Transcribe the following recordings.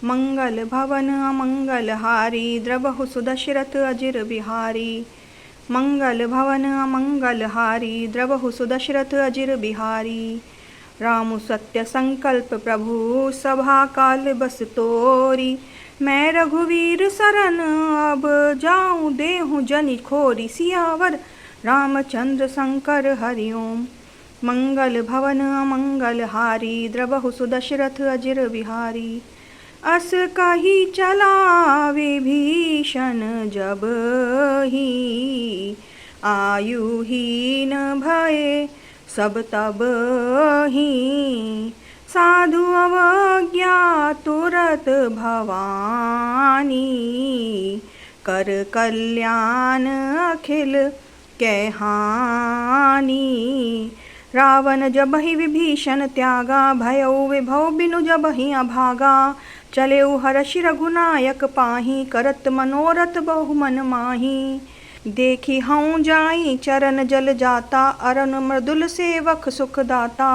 मंगल भवन अमंगल हारी द्रवहु सुदशरथ अजिर बिहारी। मंगल भवन अमंगल हारी द्रवहु सुदशरथ अजिर बिहारी। राम सत्य संकल्प प्रभु सभा काल बस तोरी। मैं रघुवीर शरण अब जाऊं देहूं जनि खोरी। सियावर रामचंद्र शंकर हरिओम। मंगल भवन अमंगल हारी द्रवहु सुदशरथ अजिर बिहारी। अस कही चलावे भीषण जब ही आयुहीन भये सब तब ही। साधु अवज्ञा तुरत भवानी कर कल्याण अखिल कै हानि। रावण जबहि विभीषण त्यागा भयउ विभव बिनु जबहि अभागा। चलेउ हरषि रघुनायक पाहि करत मनोरथ बहु मन माहि। देखी हऊँ जाई चरण जल जाता अरन मृदुल सेवक सुख दाता।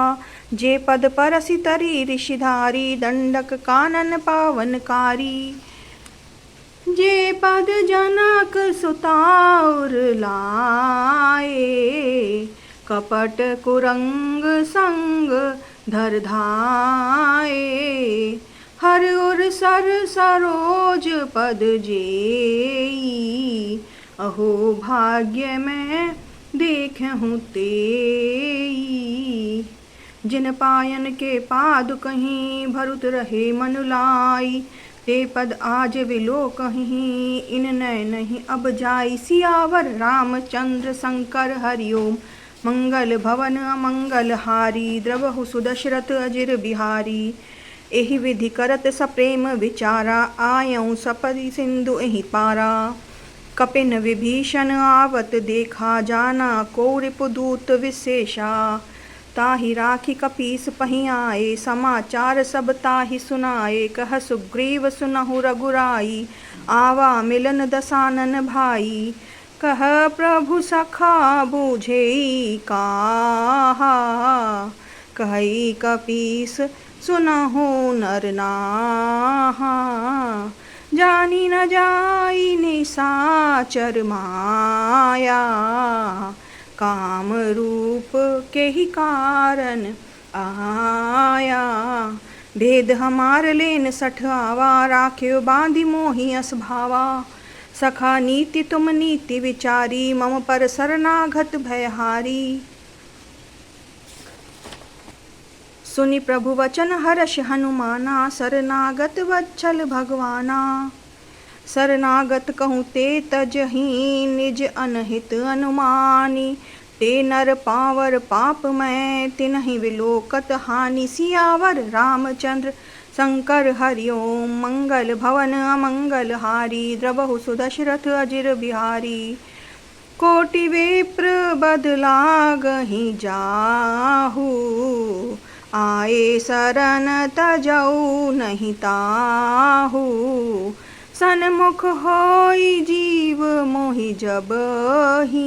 जे पद परसि तरी ऋषिधारी दंडक कानन पावनकारी। जे पद जनक सुताउर लाए कपट कुरंग संग धर धाए। हर उर सर सरोज पद जेई अहो भाग्य में देखहूँ तेई। जिन पायन के पादु कहीं भरुत रहे मनु लाई। ते पद आज विलो कहीं इन नय नहीं अब जाई। सियावर रामचंद्र शंकर हरिओम। मंगल भवन अमंगल हारी द्रवहु सुदशरथ अजिर बिहारी। एहि विधि करत सप्रेम विचारा आयऊँ सपदि सिंधु एहि पारा। कपिन विभीषण आवत देखा जाना को रिपुदूत विशेषा। ताहि राखी कपीस पहि आए समाचार सब ताहि सुनाए। कह सुग्रीव सुनहु रघुराई आवा मिलन दसानन भाई। कह प्रभु सखा बूझेई काहा कहि कपीस सुनहु नर नाहा। जानी न जाई निशाचर माया काम रूप के ही कारण आया। भेद हमार लेन सठ आवा राख्यो बांधि मोहि अस भावा। सखा नीति तुम नीति विचारी मम पर शरणागत भयहारी। सुनि प्रभु वचन हर्ष हनुमाना शरणागत वत्सल भगवाना। शरणागत कहूँ ते तजहि निज अनहित अनुमानी। ते नर पावर पाप मैं तिन्हि विलोकत हानि। सियावर रामचंद्र शंकर हरिओम। मंगल भवन अमंगल हारी द्रवहु सुदशरथ अजिर बिहारी। कोटि विप्र बदलागहि जाहू आए शरण तजऊ नहीं ताहू। सन्मुख होई जीव मोहि जबहि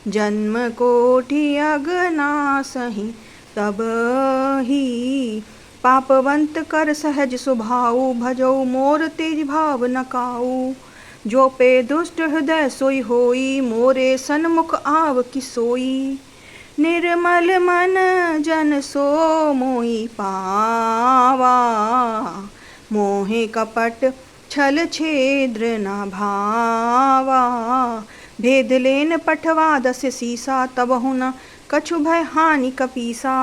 जन्म कोटि अगनासहि तबहि। पापवंत कर सहज सुभाऊ भजऊ मोर तेज भाव न काऊ। जो पे दुष्ट हृदय सोई होई मोरे सन्मुख आव कि सोई। निर्मल मन जन सो मोहि पावा मोहे कपट छल छेद्र न भावा। भेद लेन पठवा दस सीसा तबहु न कछु भय हानि कपीसा।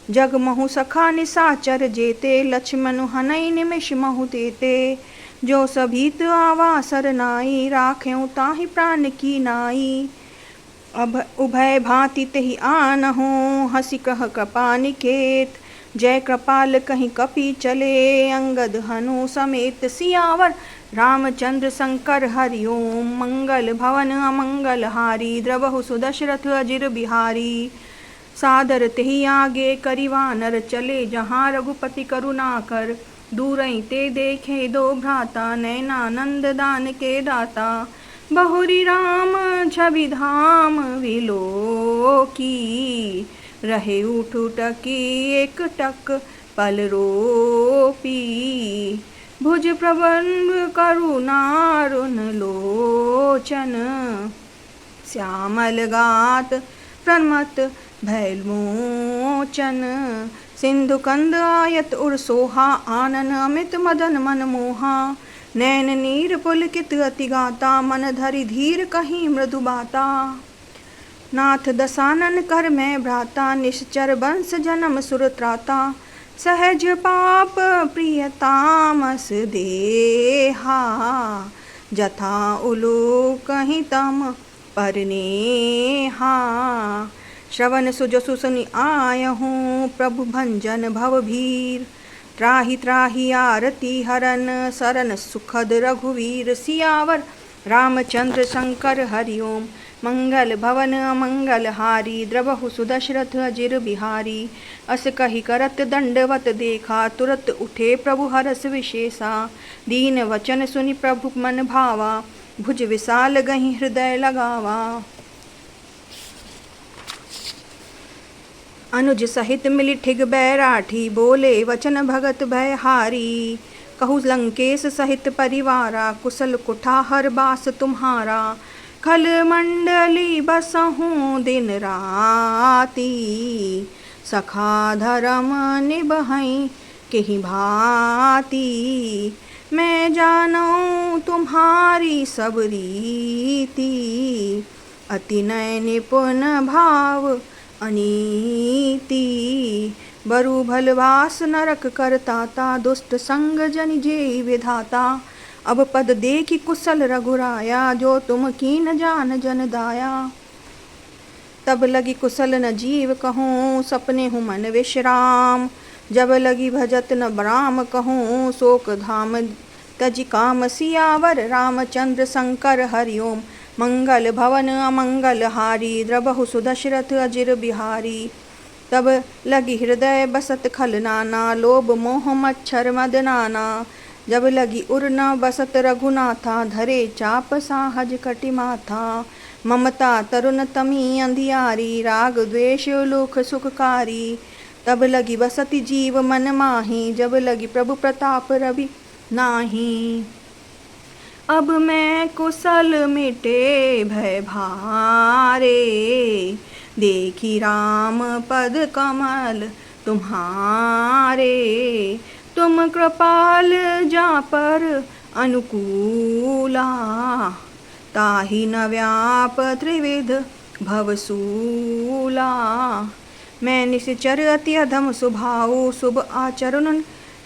जग महु सखा निसाचर जेते लक्ष्मणु हनई निमिष महु तेते। जो सभीत आवा सरनाई राख्यों ताहि प्राण की नाई। अब उभय भांति तेहि आनहूँ हंसी कह कृपानिकेत। जय कृपाल कहीं कपि चले अंगद हनु समेत। सियावर रामचंद्र शंकर हरिओम। मंगल भवन अमंगल हारी द्रवहु सुदशरथ अजिर बिहारी। सादर तेहि आगे करि वानर चले जहाँ रघुपति करुणा कर। दूरई ते देखे दो भ्राता नैनानंद दान के दाता। बहुरी राम छवि धाम विलोकी रहे उठ टकी एक टक पल रोपी। भुज प्रबंध करुणारुण लोचन, श्यामल गात प्रमत भैलमोचन, सिंधु कंद आयत उर सोहा, आनन अमित मदन मन मोहा, नैन नीर पुलकित अति गाता, मन धरि धीर कहीं मृदु बाता, नाथ दसानन कर मैं भ्राता, निश्चर वंश जन्म सुर त्राता, सहज पाप प्रिय तामस देहा, जथा उलू कहीं तम परनेहा, श्रवण सुजसु सुनि आयहूँ, प्रभु भंजन भवभीर, त्राहि त्राहि आरती हरन, सरन सुखद रघुवीर, सियावर रामचंद्र शंकर हरि ओम, मंगल भवन अमंगल हारी, द्रवहु सुदशरथ अजिर बिहारी, अस कहि करत दंडवत देखा, तुरत उठे प्रभु हरस विशेषा, दीन वचन सुनि प्रभु मन भावा, भुज विशाल गहि हृदय लगावा, अनुज सहित मिली ठिग बैराठी, बोले वचन भगत भय हारी, कहु लंकेश सहित परिवारा, कुशल कुठाहर बास तुम्हारा, खल मंडली बसहूँ दिन राती, सखा धर्म निबहई केहि भांति, मैं जानऊँ तुम्हारी सब रीति, अति नय निपुण भाव अनीति, बरु भलवास नरक करताता, दुष्ट संग जन जेहि विधाता, अब पद देखि कुशल रघुराया, जो तुम कीन जान जन दाया, तब लगी कुशल न जीव कहूँ, सपने हूँ मन विश्राम, जब लगी भजत न राम कहूँ, शोक धाम तजि काम, सियावर रामचंद्र शंकर हरि ओम, मंगल भवन अमंगल हारी, द्रवहु सुदशरथ अजिर बिहारी, तब लगी हृदय बसत खल नाना, लोभ मोह मच्छर मद नाना, जब लगी उर न बसत रघुनाथा, धरे चाप साहज कटि माथा, ममता तरुण तमी अंधियारी, राग द्वेष लोक सुखकारी, तब लगी बसति जीव मन माही, जब लगी प्रभु प्रताप रवि नाही, अब मैं कुशल मिटे भय भारे, देखी राम पद कमल तुम्हारे, तुम कृपाल जा पर अनुकूला, ताहि न व्याप त्रिविध भवसूला, मैं निश्चर अति अधम स्वभाव, शुभ आचरण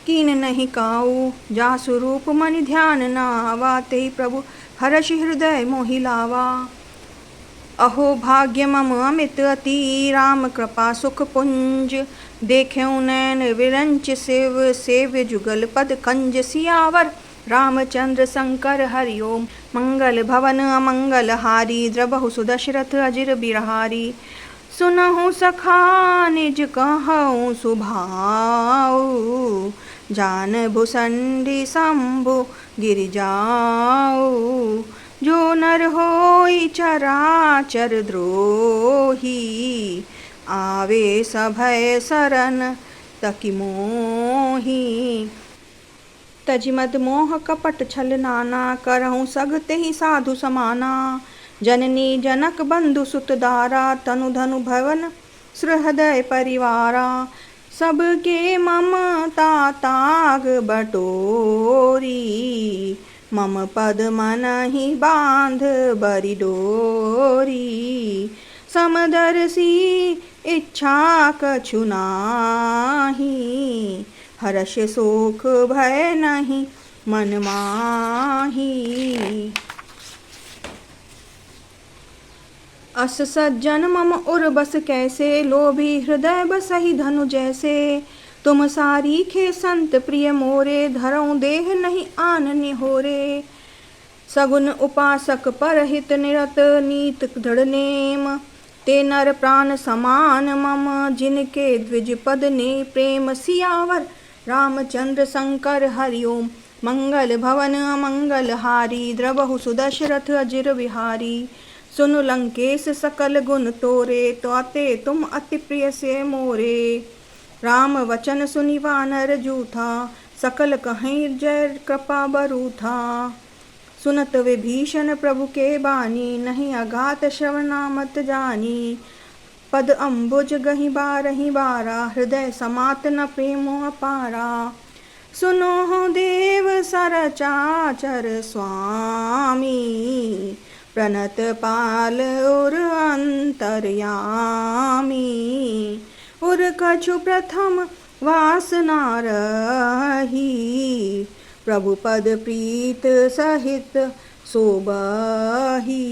कीन नहीं काऊ, जा स्वरूप मन ध्यान न आवा, ते प्रभु हर्ष हृदय मोहि लावा, अहो भाग्य मम अमित अति, राम कृपा सुख पुंज, देख्यऊ नैन विरंच शिव, सेव्य जुगल पद कंज, सियावर रामचंद्र शंकर हरि ओम, मंगल भवन अमंगल हारी, द्रवहु सुदशरथ अजिर बिहारी, सुनहु सखा निज कहऊँ सुभाऊ, जान भुसंडी शंभु गिर जाऊ, जो नर होई चराचर द्रोही, आवे सभय शरण तकि मोही, तजि मद मोह कपट छल नाना, करहूँ सग तेहि साधु समाना, जननी जनक बंधु सुत दारा, तनु धनु भवन सुहृदय परिवारा, सबके ममता ताग बटोरी, मम पद मनहि बांध बरि डोरी, समदर्शी इच्छा कछु नाही, हर्ष शोक भय नहीं मन माही, अस सज्जन मम उर बस कैसे, लोभी हृदय बसहि धनु जैसे, तुम सारीखे संत प्रिय मोरे, धरऊँ देह नहीं आन निहोरे, सगुन उपासक परहित निरत, नीत दृढ़ नेम, ते नर प्राण समान मम, जिनके द्विज पद ने प्रेम, सियावर रामचंद्र शंकर हरि ओम, मंगल भवन अमंगल हारी, द्रवहु सुदशरथ अजिर बिहारी, सुनु लंकेश सकल गुण तोरे, त्वाते तुम अति प्रिय से मोरे, राम वचन सुनि वानर जूथा, सकल कहीं जय कृपा बरु था। सुनत विभीषण प्रभु के बानी, नहीं अघात श्रवणा मत जानी। पद अम्बुज गहि बारहि बारा, हृदय समात न प्रेमो अपारा। सुनो हो देव सरचाचर स्वामी, प्रणत पाल उर अंतर्यामी। उर कछु प्रथम वासना रही, प्रभु पद प्रीत सहित सोबही।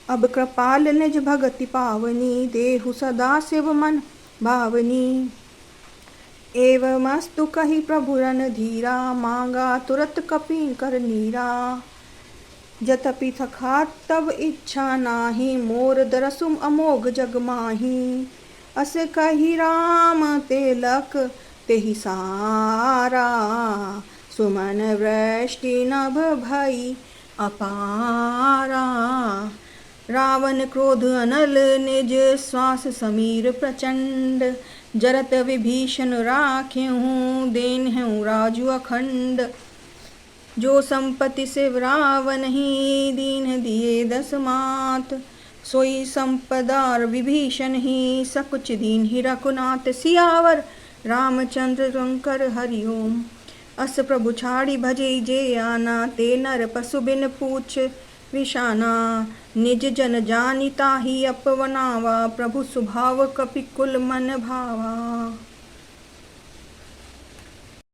अब कृपाल निज भगति पावनी, देहु सदा शिव मन भावनी। एवमस्तु कही प्रभु रणधीरा, मांगा तुरत कपि कर नीरा। जतपि सखा तब इच्छा नाही, मोर दरसुम अमोघ जग माही। अस कही राम तिलक तेहि सारा, सुमन वृष्टि नभ भई अपारा। रावण क्रोध अनल निज, श्वास समीर प्रचंड। जरत विभीषण राखेहूँ, देनहूँ राजु अखंड। जो संपत्ति शिव रावण ही, दीन दिए 10 मात। सोई संपदार विभीषण ही, सकुच दीन ही रघुनाथ। सियावर रामचंद्र शंकर हरिओम। अस प्रभु छाड़ी भजे जे आना, ते नर पशु बिन पूछ विषाना। निज जन जानि ताहि अपवनावा, प्रभु स्वभाव कपि कुल मन भावा।